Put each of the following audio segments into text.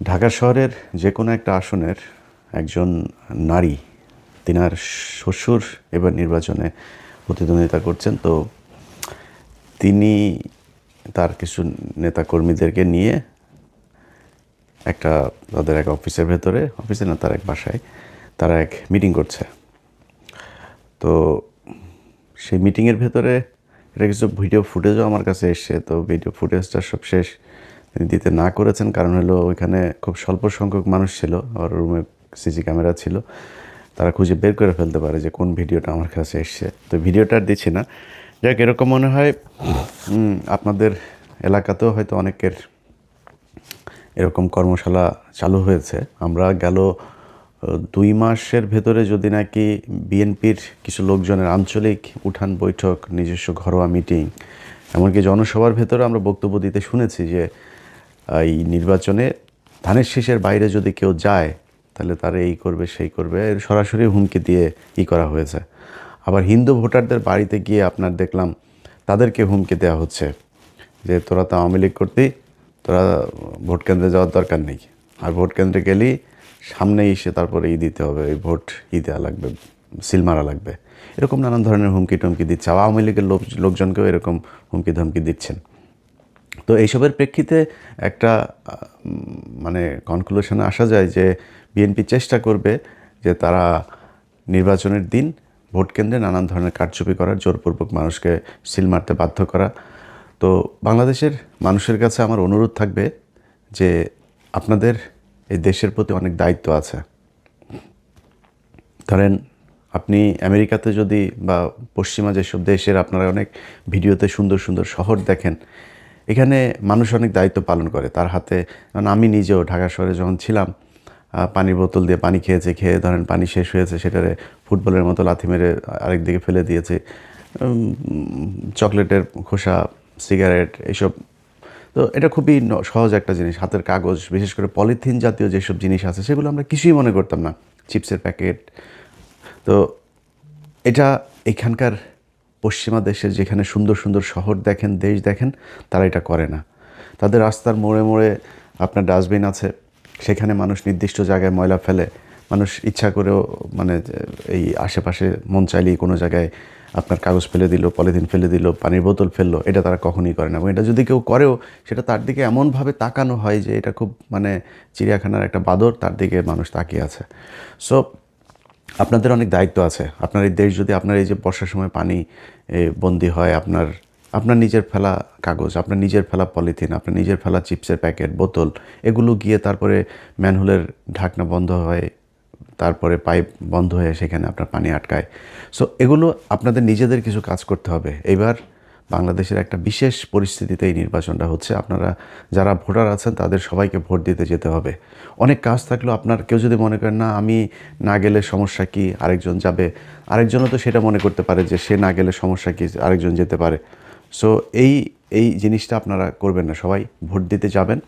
ঢাকা শহরের যে কোনো একটা আসনের একজন নারী তিনার শ্বশুর এবার নির্বাচনে প্রতিদ্বন্দ্বিতা করছেন। তো তিনি তার কিছু নেতাকর্মীদেরকে নিয়ে তাদের এক অফিসের ভেতরে, অফিসে না, তার এক বাসায় তারা এক মিটিং করছে। তো সেই মিটিংয়ের ভেতরে এটা কিছু ভিডিও ফুটেজও আমার কাছে এসছে। তো ভিডিও ফুটেজটা সব শেষ তিনি দিতে না করেছেন, কারণ হলো ওইখানে খুব স্বল্প সংখ্যক মানুষ ছিল, আর রুমে সিসি ক্যামেরা ছিল, তারা খুঁজে বের করে ফেলতে পারে যে কোন ভিডিওটা আমার কাছে এসছে। তো ভিডিওটা আর দিচ্ছি না। যাক, এরকম মনে হয় আপনাদের এলাকাতেও হয়তো অনেকের এরকম কর্মশালা চালু হয়েছে। আমরা গেল 2 মাসের ভেতরে যদি নাকি বিএনপির কিছু লোকজনের আঞ্চলিক উঠান বৈঠক, নিজস্ব ঘরোয়া মিটিং, এমনকি জনসভার ভেতরে আমরা বক্তব্য দিতে শুনেছি যে এই নির্বাচনে ধানের শীষের বাইরে যদি কেউ যায় তাহলে তারা এই করবে সেই করবে, এর সরাসরি হুমকি দিয়ে করা হয়েছে। আবার হিন্দু ভোটারদের বাড়িতে গিয়ে আপনার দেখলাম তাদেরকে হুমকি দেওয়া হচ্ছে যে তোরা তো আওয়ামী লীগ করতি, তোরা ভোট কেন্দ্রে যাওয়ার দরকার নেই, আর ভোট কেন্দ্রে গেলেই সামনে এসে তারপরে দিতে হবে, এই ভোট দেওয়া লাগবে, সিল মারা লাগবে, এরকম নানান ধরনের হুমকি টুমকি দিচ্ছে। আওয়ামী লীগের লোকজনকেও এরকম হুমকি ধমকি দিচ্ছেন। তো এইসবের প্রেক্ষিতে একটা মানে কনক্লুশনে আসা যায় যে বিএনপি চেষ্টা করবে যে তারা নির্বাচনের দিন ভোট কেন্দ্রে নানান ধরনের কারচুপি করার, জোরপূর্বক মানুষকে সিল মারতে বাধ্য করা। তো বাংলাদেশের মানুষের কাছে আমার অনুরোধ থাকবে যে আপনাদের এই দেশের প্রতি অনেক দায়িত্ব আছে। ধরেন আপনি আমেরিকাতে যদি বা পশ্চিমা যেসব দেশের আপনারা অনেক ভিডিওতে সুন্দর সুন্দর শহর দেখেন, এখানে মানুষ অনেক দায়িত্ব পালন করে তার হাতে। কারণ আমি নিজেও ঢাকা শহরে যখন ছিলাম, পানির বোতল দিয়ে পানি খেয়ে ধরেন পানি শেষ হয়েছে, সেটারে ফুটবলের মতো লাথি মেরে আরেক দিকে ফেলে দিয়েছে। চকলেটের খোসা, সিগারেট, এইসব। তো এটা খুবই সহজ একটা জিনিস, হাতের কাগজ, বিশেষ করে পলিথিন জাতীয় যেসব জিনিস আছে সেগুলো আমরা কিছুই মনে করতাম না, চিপসের প্যাকেট। তো এটা এখানকার পশ্চিমা দেশের যেখানে সুন্দর সুন্দর শহর দেখেন, দেশ দেখেন, তারা এটা করে না। তাদের রাস্তার মোড়ে মোড়ে আপনার ডাস্টবিন আছে, সেখানে মানুষ নির্দিষ্ট জায়গায় ময়লা ফেলে। মানুষ ইচ্ছা করেও মানে এই আশেপাশে মন চাইলেই কোনো জায়গায় আপনার কাগজ ফেলে দিল, পলিথিন ফেলে দিল, পানির বোতল ফেললো, এটা তারা কখনোই করে না। এবং এটা যদি কেউ করেও সেটা তার দিকে এমনভাবে তাকানো হয় যে এটা খুব মানে চিড়িয়াখানার একটা বাঁদর, তার দিকে মানুষ তাকিয়ে আছে। সো আপনাদের অনেক দায়িত্ব আছে। আপনার এই দেশ যদি আপনার এই যে বর্ষার সময় পানি বন্দি হয়, আপনার নিজের ফেলা কাগজ, আপনার নিজের ফেলা পলিথিন, আপনার নিজের ফেলা চিপসের প্যাকেট, বোতল, এগুলো গিয়ে তারপরে ম্যানহোলের ঢাকনা বন্ধ হয়, তারপরে পাইপ বন্ধ হয়ে সেখানে আপনার পানি আটকায়। সো এগুলো আপনাদের নিজেদের কিছু কাজ করতে হবে। এবার বাংলাদেশের একটা বিশেষ পরিস্থিতিতে এই নির্বাচনটা হচ্ছে। আপনারা যারা ভোটার আছেন তাদের সবাইকে ভোট দিতে যেতে হবে। অনেক কাজ থাকলেও আপনার কেউ যদি মনে করেন না আমি না গেলে সমস্যা কি, আরেকজন যাবে, আরেকজনও তো সেটা মনে করতে পারে যে সে না গেলে সমস্যা কি, আরেকজন যেতে পারে। সো এই জিনিসটা আপনারা করবেন না, সবাই ভোট দিতে যাবেন।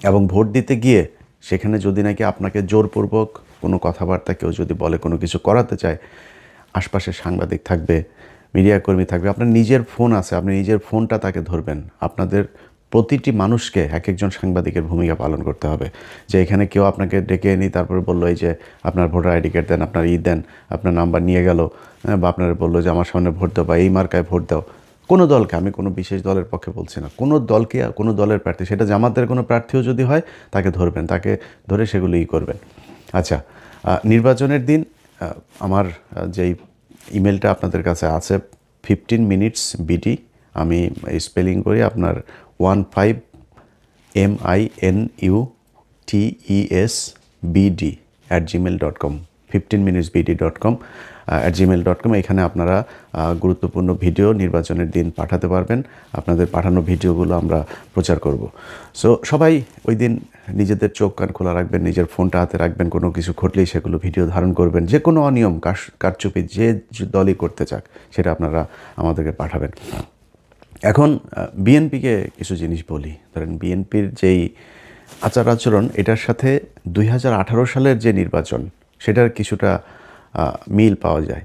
এবং ভোট দিতে গিয়ে সেখানে যদি নাকি আপনাকে জোরপূর্বক কোনো কথাবার্তা কেউ যদি বলে, কোনো কিছু করাতে চায়, আশপাশে সাংবাদিক থাকবে, মিডিয়া কর্মী থাকবে, আপনার নিজের ফোন আছে, আপনি নিজের ফোনটা তাকে ধরবেন। আপনাদের প্রতিটি মানুষকে এক একজন সাংবাদিকের ভূমিকা পালন করতে হবে। যে এখানে কেউ আপনাকে ডেকে এনে তারপরে বললো এই যে আপনার ভোটার আইডি কার্ড দেন, আপনার দেন, আপনার নাম্বার নিয়ে গেল, বা আপনার বললো যে আমার সামনে ভোট দাও বা এই মার্কায় ভোট দাও। কোনো দলকে, আমি কোনো বিশেষ দলের পক্ষে বলছি না, কোনো দলকে, কোনো দলের প্রার্থী, সেটা জামাতের কোনো প্রার্থীও যদি হয় তাকে ধরবেন, তাকে ধরে সেগুলোই করবেন। আচ্ছা, নির্বাচনের দিন আমার যেই ইমেলটা আপনাদের কাছে আছে 15 মিনিটস বিডি, আমি স্পেলিং করি আপনার 15minutesbd@gmail.com, 15minutesbd.com @gmail.com। এখানে আপনারা গুরুত্বপূর্ণ ভিডিও নির্বাচনের দিন পাঠাতে পারবেন। আপনাদের পাঠানো ভিডিওগুলো আমরা প্রচার করব। সো সবাই ওই দিন নিজেদের চোখ কান খোলা রাখবেন, নিজের ফোনটা হাতে রাখবেন, কোনো কিছু ঘটলেই সেগুলো ভিডিও ধারণ করবেন। যে কোনো অনিয়ম, কারচুপি যে দলই করতে চাক সেটা আপনারা আমাদেরকে পাঠাবেন। এখন বিএনপিকে কিছু জিনিস বলি। ধরেন বিএনপির যেই আচার আচরণ, এটার সাথে 2018 সালের যে নির্বাচন সেটার কিছুটা মিল পাওয়া যায়।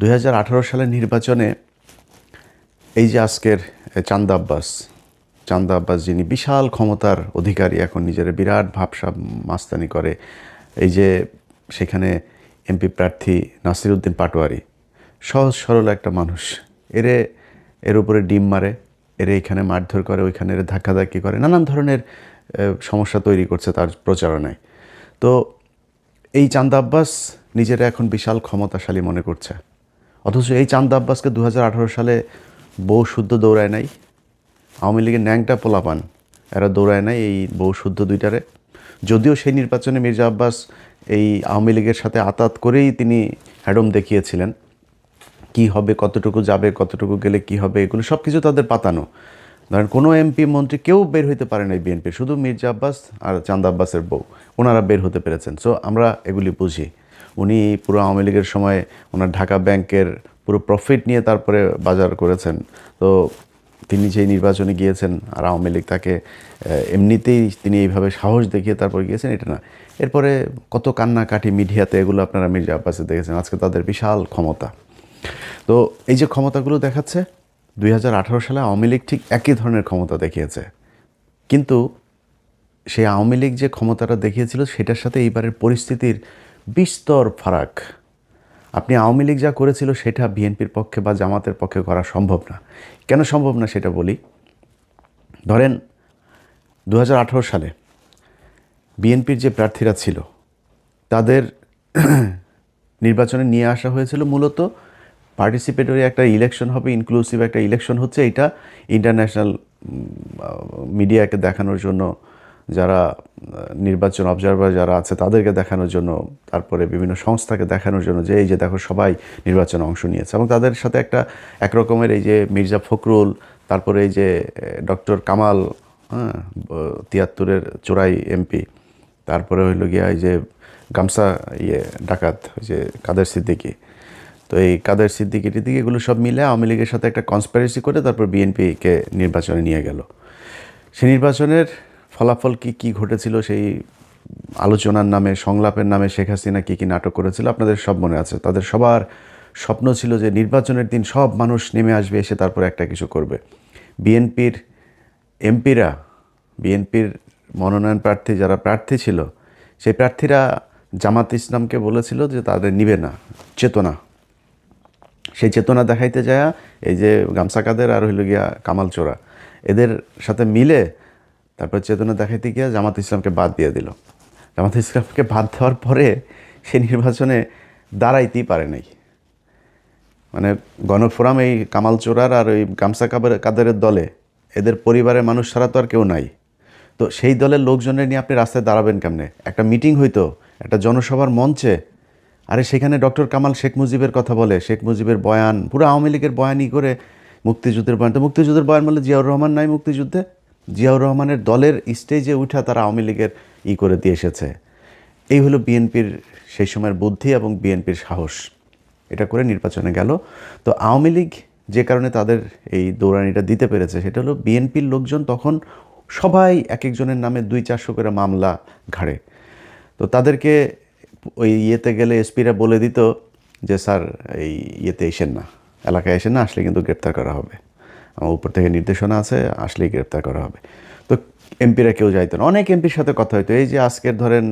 2018 সালের নির্বাচনে এই যে আজকের চান্দা আব্বাস, চান্দা আব্বাস যিনি বিশাল ক্ষমতার অধিকারী, এখন নিজের বিরাট ভাবসাব মাস্তানি করে। এই যে সেখানে এমপি প্রার্থী নাসির উদ্দিন পাটোয়ারি, সহজ সরল একটা মানুষ, এর উপরে ডিম মারে, এখানে মারধর করে, ওইখানে ধাক্কাধাক্কি করে, নানান ধরনের সমস্যা তৈরি করছে তার প্রচারণায়। তো এই চান্দা আব্বাস নিজেরা এখন বিশাল ক্ষমতাশালী মনে করছে, অথচ এই চান্দা আব্বাসকে 2018 সালে বউ শুদ্ধ দৌড়ায় নাই, আওয়ামী লীগের ন্যাংটা পোলাপান এরা দৌড়ায় নাই এই বউ শুদ্ধ দুইটারে। যদিও সেই নির্বাচনে মির্জা আব্বাস এই আওয়ামী লীগের সাথে আতাত করেই তিনি হ্যাডম দেখিয়েছিলেন, কি হবে, কতটুকু যাবে, কতটুকু গেলে কি হবে, এগুলো সব কিছু তাদের পাতানো। ধরেন কোনো এমপি মন্ত্রী কেউ বের হইতে পারে নাই বিএনপি, শুধু মির্জা আব্বাস আর চান্দা আব্বাসের বউ, ওনারা বের হতে পেরেছেন। সো আমরা এগুলি বুঝি। উনি পুরো আওয়ামী লীগের সময় ওনার ঢাকা ব্যাংকের পুরো প্রফিট নিয়ে তারপরে বাজার করেছেন। তো তিনি যেই নির্বাচনে গিয়েছেন আর আওয়ামী লীগ তাকে এমনিতেই তিনি এইভাবে সাহস দেখিয়ে তারপর গিয়েছেন, এটা না। এরপরে কত কান্নাকাটি মিডিয়াতে, এগুলো আপনারা মির্জা আব্বাসে দেখেছেন। আজকে তাদের বিশাল ক্ষমতা। তো এই যে ক্ষমতাগুলো দেখাচ্ছে, 2018 সালে আওয়ামী লীগ ঠিক একই ধরনের ক্ষমতা দেখিয়েছে, কিন্তু সেই আওয়ামী লীগ যে ক্ষমতাটা দেখিয়েছিল সেটার সাথে এইবারের পরিস্থিতির বিস্তর ফারাক। আপনি আওয়ামী লীগ যা করেছিল সেটা বিএনপির পক্ষে বা জামাতের পক্ষে করা সম্ভব না। কেন সম্ভব না সেটা বলি। ধরেন 2018 সালে বিএনপির যে প্রার্থীরা ছিল তাদের নির্বাচনে নিয়ে আসা হয়েছিল মূলত পার্টিসিপেটরি একটা ইলেকশন হবে, ইনক্লুসিভ একটা ইলেকশন হচ্ছে, এটা ইন্টারন্যাশনাল মিডিয়াকে দেখানোর জন্য, যারা নির্বাচন অবজারভার যারা আছে তাদেরকে দেখানোর জন্য, তারপরে বিভিন্ন সংস্থাকে দেখানোর জন্য যে এই যে দেখো সবাই নির্বাচনে অংশ নিয়েছে। এবং তাদের সাথে একরকমের এই যে মির্জা ফখরুল, তারপরে এই যে ডক্টর কামাল, 73-এর চোরাই এমপি, তারপরে হইল গিয়া এই যে গামছা ডাকাত, ওই যে কাদের সিদ্দিকী, তো এই কাদের সিদ্দিকী টিদ্দিকী এগুলো সব মিলে আওয়ামী লীগের সাথে একটা কনস্পিরেসি করে তারপর বিএনপিকে নির্বাচনে নিয়ে গেল। সেই নির্বাচনের ফলাফল কি ঘটেছিল, সেই আলোচনার নামে, সংলাপের নামে শেখ হাসিনা কি নাটক করেছিল আপনাদের সব মনে আছে। তাদের সবার স্বপ্ন ছিল যে নির্বাচনের দিন সব মানুষ নেমে আসবে, এসে তারপর একটা কিছু করবে। বিএনপির এমপিরা, বিএনপির মনোনয়ন প্রার্থী যারা প্রার্থী ছিল, সেই প্রার্থীরা জামাত ইসলামকে বলেছিল যে তাদের নিবে না, চেতনা, সেই চেতনা দেখাইতে যায় এই যে গামছা কাদের আর হইল গিয়া কামাল চোরা, এদের সাথে মিলে তারপর চেতনা দেখাইতে গিয়া জামাত ইসলামকে বাদ দিয়ে দিল। জামাত ইসলামকে বাদ দেওয়ার পরে সে নির্বাচনে দাঁড়াইতেই পারে নাই। মানে গণফোরাম এই কামাল চোরার আর ওই গামছা কাদেরের দলে এদের পরিবারের মানুষ ছাড়া তো আর কেউ নাই। তো সেই দলের লোকজনের নিয়ে আপনি রাস্তায় দাঁড়াবেন কেমনে? একটা মিটিং হইতো, একটা জনসভার মঞ্চে, আরে সেখানে ডক্টর কামাল শেখ মুজিবের কথা বলে, শেখ মুজিবের বয়ান, পুরো আওয়ামী লীগের বয়ানই করে, মুক্তিযুদ্ধের বয়ান। তো মুক্তিযুদ্ধের বয়ান বলে জিয়াউর রহমান নাই মুক্তিযুদ্ধে, জিয়াউর রহমানের দলের স্টেজে উঠা তারা আওয়ামী লীগের করে দিয়ে এসেছে। এই হলো বিএনপির সেই সময়ের বুদ্ধি এবং বিএনপির সাহস। এটা করে নির্বাচনে গেল। তো আওয়ামী লীগ যে কারণে তাদের এই দৌড়ানিটা দিতে পেরেছে সেটা হলো বিএনপির লোকজন তখন সবাই এক একজনের নামে 200-400 করে মামলা ঘাড়ে। তো তাদেরকে ওই গেলে এসপিরা বলে দিত যে স্যার এই এসেন না, এলাকায় এসেন না, আসলে কিন্তু গ্রেপ্তার করা হবে, আমার উপর থেকে নির্দেশনা আছে, আসলেই গ্রেপ্তার করা হবে। তো এমপিরা কেউ যাইতো না। অনেক এমপির সাথে কথা হইতো। এই যে আজকের ধরেন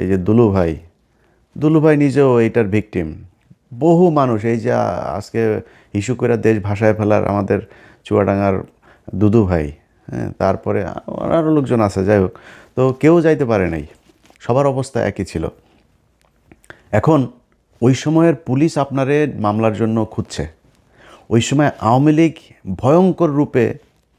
এই যে দুলু ভাই নিজেও এইটার ভিকটিম। বহু মানুষ এই যে আজকে ইস্যু করে দেশ ভাষায় ফেলার আমাদের চুয়াডাঙ্গার দুদু ভাই, হ্যাঁ, তারপরে আরও লোকজন আছে, যাই হোক, তো কেউ যাইতে পারে নাই, সবার অবস্থা একই ছিল। এখন ওই সময়ের পুলিশ আপনারে মামলার জন্য খুঁজছে। ওই সময় আওয়ামী লীগ ভয়ঙ্কর রূপে,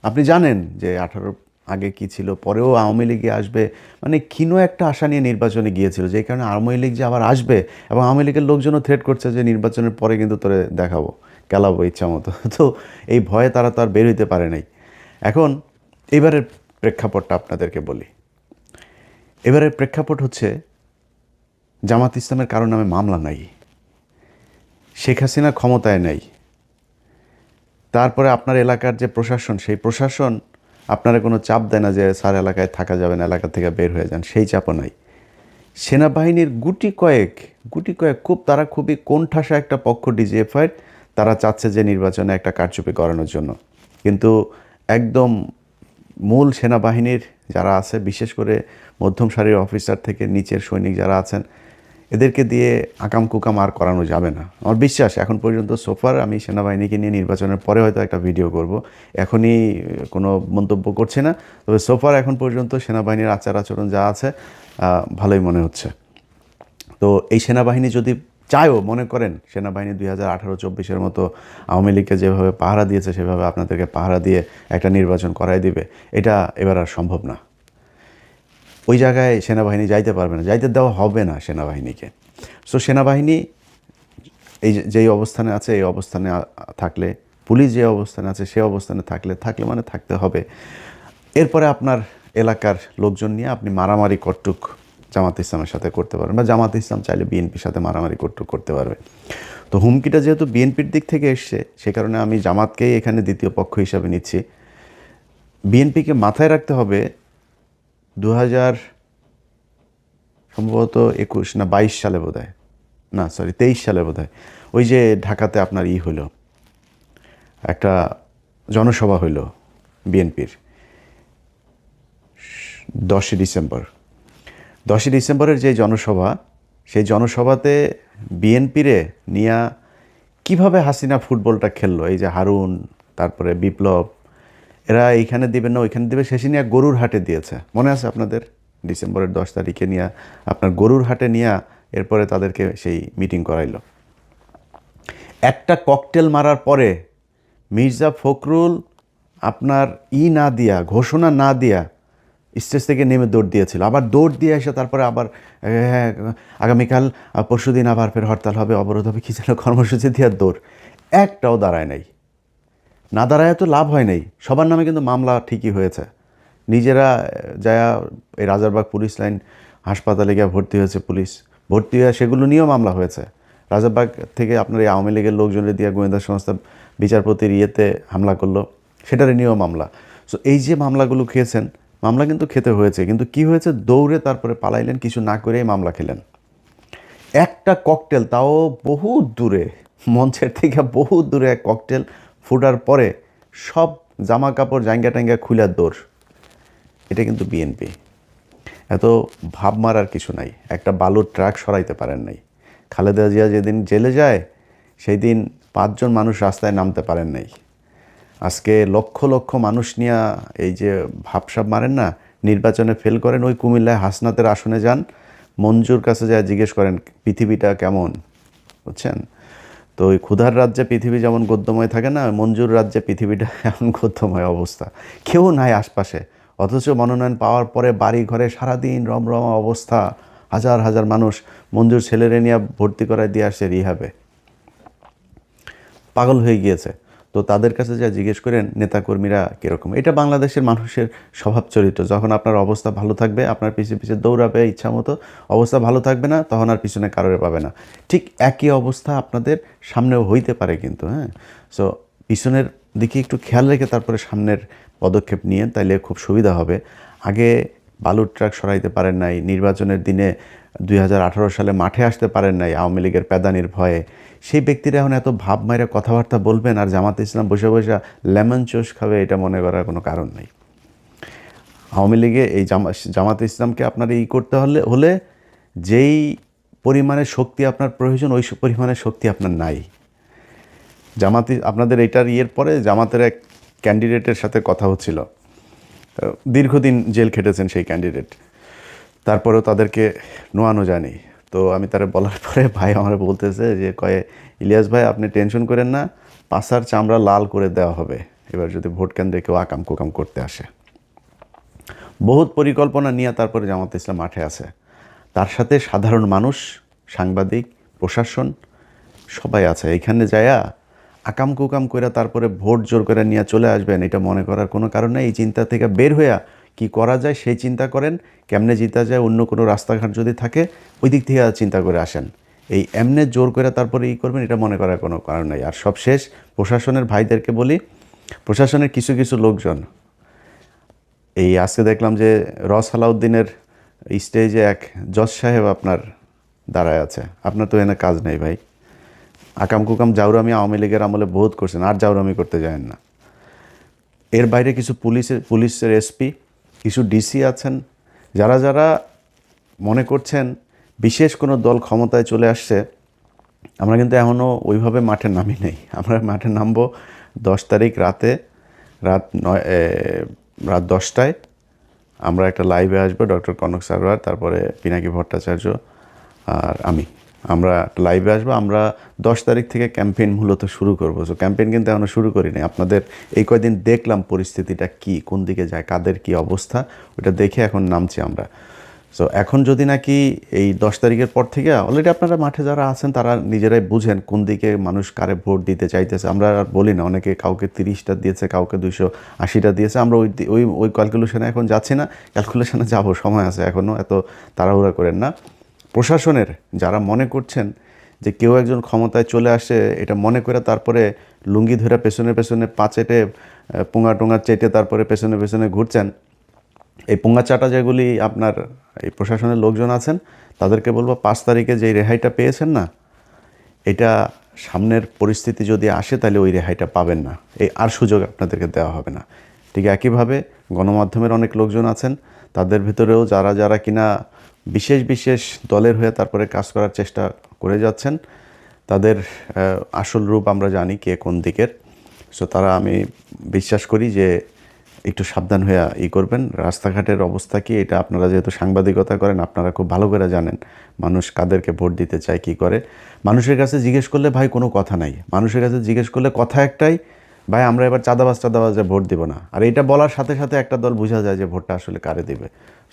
আপনি জানেন যে 18 আগে কি ছিল, পরেও আওয়ামী লীগে আসবে, মানে ক্ষীণ একটা আশা নিয়ে নির্বাচনে গিয়েছিল, যেই কারণে আওয়ামী লীগ যে আবার আসবে, এবং আওয়ামী লীগের লোকজনও থ্রেট করছে যে নির্বাচনের পরে কিন্তু তোরে দেখাবো, কেলাবো ইচ্ছা মতো। তো এই ভয়ে তারা তো আর বের হইতে পারে নাই। এখন এবারের প্রেক্ষাপটটা আপনাদেরকে বলি। এবারের প্রেক্ষাপট হচ্ছে জামাত ইসলামের কারো নামে মামলা নাই, শেখ হাসিনা ক্ষমতায় নাই, তারপরে আপনার এলাকার যে প্রশাসন, সেই প্রশাসন আপনারা কোনো চাপ দেয় না যে স্যার এলাকায় থাকা যাবে না, এলাকা থেকে বের হয়ে যান, সেই চাপও নাই। সেনাবাহিনীর গুটি কয়েক তারা খুবই কোণঠাসা একটা পক্ষ ডিজিএফআই, তারা চাচ্ছে যে নির্বাচনে একটা কারচুপি করানোর জন্য, কিন্তু একদম মূল সেনাবাহিনীর যারা আছে, বিশেষ করে মধ্যম সারির অফিসার থেকে নিচের সৈনিক যারা আছেন, এদেরকে দিয়ে আকাম কুকাম আর করানো যাবে না। আমার বিশ্বাস এখন পর্যন্ত সোফার আমি সেনাবাহিনীকে নিয়ে নির্বাচনের পরে হয়তো একটা ভিডিও করব, এখনই কোনো মন্তব্য করছি না। তবে সোফার এখন পর্যন্ত সেনাবাহিনীর আচার আচরণ যা আছে ভালোই মনে হচ্ছে। তো এই সেনাবাহিনী যদি চায়ও, মনে করেন সেনাবাহিনী 2018-24 মতো আওয়ামী লীগকে যেভাবে পাহারা দিয়েছে সেভাবে আপনাদেরকে পাহারা দিয়ে একটা নির্বাচন করাই দিবে, এটা এবার আর সম্ভব না। ওই জায়গায় সেনাবাহিনী যাইতে পারবে না, যাইতে দেওয়া হবে না সেনাবাহিনীকে। সো সেনাবাহিনী যেই অবস্থানে আছে এই অবস্থানে থাকলে, পুলিশ যে অবস্থানে আছে সে অবস্থানে থাকলে মানে থাকতে হবে। এরপরে আপনার এলাকার লোকজন নিয়ে আপনি মারামারি কট্টুক জামাত ইসলামের সাথে করতে পারবেন, বা জামাত ইসলাম চাইলে বিএনপির সাথে মারামারি কট্টুক করতে পারবে। তো হুমকিটা যেহেতু বিএনপির দিক থেকে এসছে, সে কারণে আমি জামাতকেই এখানে দ্বিতীয় পক্ষ হিসাবে নিচ্ছি। বিএনপিকে মাথায় রাখতে হবে 2000 সম্ভবত 21 না 22 সালে বোধহয়, না সরি 23 সালে বোধহয়, ওই যে ঢাকাতে আপনার হইল, একটা জনসভা হইল বিএনপির 10 ডিসেম্বর। 10 ডিসেম্বরের যে জনসভা, সেই জনসভাতে বিএনপিরে নিয়া কিভাবে হাসিনা ফুটবলটা খেললো, এই যে হারুন, তারপরে বিপ্লব, এরা এইখানে দিবে না ওইখানে দিবে, শেষে নিয়ে গরুর হাটে দিয়েছে, মনে আছে আপনাদের? ডিসেম্বরের 10 তারিখে নিয়ে আপনার গরুর হাটে নিয়ে এরপরে তাদেরকে সেই মিটিং করাইলো। একটা ককটেল মারার পরে মির্জা ফখরুল আপনার না দিয়া, ঘোষণা না দিয়া স্টেজ থেকে নেমে দৌড় দিয়েছিল, আবার দৌড় দিয়ে এসে তারপরে আবার হ্যাঁ আগামীকাল পরশুদিন আবার ফের হরতাল হবে, অবরোধ হবে, কী যেন কর্মসূচি দেওয়ার দৌড়, একটাও দাঁড়ায় নাই। না দাঁড়ায় তো লাভ হয় নাই, সবার নামে কিন্তু মামলা ঠিকই হয়েছে। নিজেরা যায়া এই রাজারবাগ পুলিশ লাইন হাসপাতালে গিয়ে ভর্তি হয়েছে পুলিশ, ভর্তি হয়ে সেগুলো নিয়েও মামলা হয়েছে। রাজারবাগ থেকে আপনার এই আওয়ামী লীগের লোকজনের দিয়ে গোয়েন্দা সংস্থা বিচারপতির হামলা করলো, সেটার নিয়েও মামলা। সো এই যে মামলাগুলো খেয়েছেন, মামলা কিন্তু খেতে হয়েছে, কিন্তু কি হয়েছে, দৌড়ে তারপরে পালাইলেন, কিছু না করেই মামলা খেলেন। একটা ককটেল, তাও বহু দূরে, মঞ্চের থেকে বহু দূরে এক ককটেল ফুটার পরে সব জামা কাপড় জাঙ্গা টাঙ্গা খুলার দৌড়। এটা কিন্তু বিএনপি। এত ভাব মারার কিছু নাই, একটা বালুর ট্রাক সরাইতে পারেন নাই। খালেদা জিয়া যেদিন জেলে যায় সেই দিন 5 জন মানুষ রাস্তায় নামতে পারেন নাই। আজকে লক্ষ লক্ষ মানুষ নিয়ে এই যে ভাবসাব মারেন না, নির্বাচনে ফেল করেন, ওই কুমিল্লায় হাসনাতের আসনে যান, মঞ্জুর কাছে যা জিজ্ঞেস করেন পৃথিবীটা কেমন, বুঝছেন? তো ওই ক্ষুধার রাজ্যে পৃথিবী যেমন গদ্যময় থাকে না, মঞ্জুর রাজ্যে পৃথিবীটা এমন গদ্যময় অবস্থা, কেউ নাই আশপাশে। অথচ মনোনয়ন পাওয়ার পরে বাড়ি ঘরে সারাদিন রমরমা অবস্থা, হাজার হাজার মানুষ মঞ্জুর ছেলেরে নিয়ে ভর্তি করায় দিয়ে আসছে রিহাবে, পাগল হয়ে গিয়েছে। তো তাদের কাছে যা জিজ্ঞেস করেন নেতাকর্মীরা কীরকম, এটা বাংলাদেশের মানুষের স্বভাব চরিত্র। যখন আপনার অবস্থা ভালো থাকবে আপনার পিছিয়ে পিছিয়ে দৌড়াবে ইচ্ছা মতো, অবস্থা ভালো থাকবে না তখন আর পিছনে কারোর পাবে না। ঠিক একই অবস্থা আপনাদের সামনেও হইতে পারে কিন্তু, হ্যাঁ। সো পিছনের দিকে একটু খেয়াল রেখে তারপরে সামনের পদক্ষেপ নিয়ে, তাইলে খুব সুবিধা হবে। আগে বালুর ট্রাক সরাইতে পারেন নাই, নির্বাচনের দিনে 2018 সালে মাঠে আসতে পারেন নাই আওয়ামী লীগের প্যাদানির ভয়ে, সেই ব্যক্তিরা এখন এত ভাব মাইরা কথাবার্তা বলবেন আর জামাত ইসলাম বসে বসে লেমন চোষ খাবে, এটা মনে করার কোনো কারণ নেই। আওয়ামী লীগে এই জামাত ইসলামকে আপনার করতে হলে যেই পরিমাণে শক্তি আপনার প্রয়োজন ওই পরিমাণে শক্তি আপনার নাই। আপনাদের এইটার পরে জামাতের এক ক্যান্ডিডেটের সাথে কথা হচ্ছিল, দীর্ঘদিন জেল খেটেছেন সেই ক্যান্ডিডেট, তারপরেও তাদেরকে নোয়ানো যায়নি। তো আমি তারা বলার পরে ভাই আমার বলতেছে যে ইলিয়াস ভাই আপনি টেনশন করেন না, পাছার চামড়া লাল করে দেওয়া হবে এবার যদি ভোট কেন্দ্রে কেউ আকাম কুকাম করতে আসে। বহুত পরিকল্পনা নিয়ে তারপরে জামাত ইসলাম মাঠে আছে, তার সাথে সাধারণ মানুষ, সাংবাদিক, প্রশাসন সবাই আছে। এখানে যায়া আকাম কুকাম করে তারপরে ভোট জোর করে নিয়ে চলে আসবেন, এটা মনে করার কোনো কারণ নেই। এই চিন্তা থেকে বের হইয়া কি করা যায় সেই চিন্তা করেন, কেমনে জিতা যায়, অন্য কোনো রাস্তাঘাট যদি থাকে ওই দিক থেকে চিন্তা করে আসেন। এই এমনে জোর করে তারপরে করবেন এটা মনে করার কোনো কারণ নেই। আর সবশেষ প্রশাসনের ভাইদেরকে বলি, প্রশাসনের কিছু কিছু লোকজন, এই আজকে দেখলাম যে সালাউদ্দিনের স্টেজে এক জজ সাহেব আপনার দাঁড়ায় আছে, আপনার তো এনে কাজ নেই ভাই, আকাম কুকাম জাউরামি আওয়ামী লীগের আমলে বহুত করছেন, আর জাউরামি করতে যায়েন না। এর বাইরে কিছু পুলিশের এসপি, কিছু ডিসি আছেন, যারা যারা মনে করছেন বিশেষ কোনো দল ক্ষমতায় চলে আসছে, আমরা কিন্তু এখনও ওইভাবে মাঠে নামি নেই। আমরা মাঠে নামবো 10 তারিখ রাত 10টায়। আমরা একটা লাইভে আসবো, ডক্টর কনক সারওয়ার, তারপরে পিনাকি ভট্টাচার্য আর আমরা লাইভে আসবো। আমরা 10 তারিখ থেকে ক্যাম্পেইন মূলত শুরু করবো। সো ক্যাম্পেইন কিন্তু এখনও শুরু করিনি। আপনাদের এই কয়দিন দেখলাম পরিস্থিতিটা কি, কোন দিকে যায়, কাদের কি অবস্থা, ওটা দেখে এখন নামছি আমরা। সো এখন যদি নাকি এই 10 তারিখের পর থেকে অলরেডি আপনারা মাঠে যারা আছেন তারা নিজেরাই বুঝেন কোন দিকে মানুষ কারে ভোট দিতে চাইতেছে। আমরা আর বলি না, অনেকে কাউকে 30টা দিয়েছে, কাউকে 280টা দিয়েছে। আমরা ওই ক্যালকুলেশনে এখন যাচ্ছি না, ক্যালকুলেশনে যাবো, সময় আছে এখনও, এত তাড়াহুড়া করেন না। প্রশাসনের যারা মনে করছেন যে কেউ একজন ক্ষমতায় চলে আসে, এটা মনে করে তারপরে লুঙ্গি ধরে পেছনে পেছনে পা চেটে পোঙা টোঙা চেটে তারপরে পেছনে পেছনে ঘুরছেন, এই পোঙা চাটা যেগুলি আপনার এই প্রশাসনের লোকজন আছেন, তাদেরকে বলবো 5 তারিখে যেই রেহাইটা পেয়েছেন না, এটা সামনের পরিস্থিতি যদি আসে তাহলে ওই রেহাইটা পাবেন না, এই আর সুযোগ আপনাদেরকে দেওয়া হবে না। ঠিক একইভাবে গণমাধ্যমের অনেক লোকজন আছেন, তাদের ভিতরেও যারা যারা কিনা বিশেষ বিশেষ দলের হয়ে তারপরে কাজ করার চেষ্টা করে যাচ্ছেন, তাদের আসল রূপ আমরা জানি কে কোন দিকের। সো তারা, আমি বিশ্বাস করি যে একটু সাবধান হয়ে করবেন। রাস্তাঘাটের অবস্থা কি, এটা আপনারা যেহেতু সাংবাদিকতা করেন, আপনারা খুব ভালো করে জানেন মানুষ কাদেরকে ভোট দিতে চায়, কী করে। মানুষের কাছে জিজ্ঞেস করলে ভাই কোনো কথা নাই, মানুষের কাছে জিজ্ঞেস করলে কথা একটাই, ভাই আমরা এবার চাঁদাবাজে ভোট দিব না। আর এটা বলার সাথে সাথে একটা দল বোঝা যায় যে ভোটটা আসলে কারে দিবে।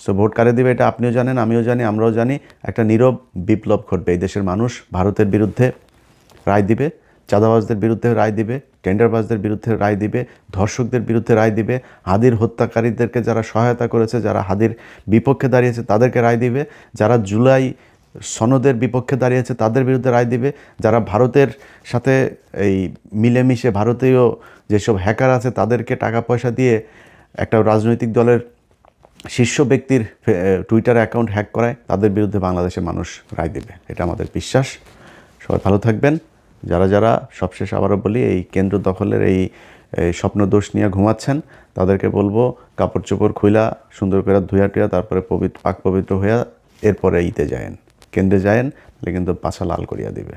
সো ভোট কারে দিবে এটা আপনিও জানেন, আমিও জানি, আমরাও জানি। একটা নীরব বিপ্লব ঘটবে। এই দেশের মানুষ ভারতের বিরুদ্ধে রায় দিবে, চাঁদাবাজদের বিরুদ্ধে রায় দিবে, টেন্ডারবাজদের বিরুদ্ধে রায় দিবে, ধর্ষকদের বিরুদ্ধে রায় দিবে, হাদির হত্যাকারীদেরকে যারা সহায়তা করেছে, যারা হাদির বিপক্ষে দাঁড়িয়েছে তাদেরকে রায় দিবে, যারা জুলাই সনদের বিপক্ষে দাঁড়িয়েছে তাদের বিরুদ্ধে রায় দিবে, যারা ভারতের সাথে এই মিলেমিশে ভারতীয় যেসব হ্যাকার আছে তাদেরকে টাকা পয়সা দিয়ে একটা রাজনৈতিক দলের শীর্ষ ব্যক্তির টুইটার অ্যাকাউন্ট হ্যাক করায়, তাদের বিরুদ্ধে বাংলাদেশের মানুষ রায় দেবে। এটা আমাদের বিশ্বাস। সবাই ভালো থাকবেন। যারা যারা, সবশেষ আবারও বলি, এই কেন্দ্র দখলের এই স্বপ্ন দোষ নিয়ে ঘুমাচ্ছেন, তাদেরকে বলবো কাপড় চোপড় খুইলা সুন্দর করে ধুয়া টুয়া তারপরে পাক পবিত্র হইয়া এরপরে ইতে যায়েন, কেন্দ্রে যায়েন, তাহলে কিন্তু পাছা লাল করিয়া দিবে।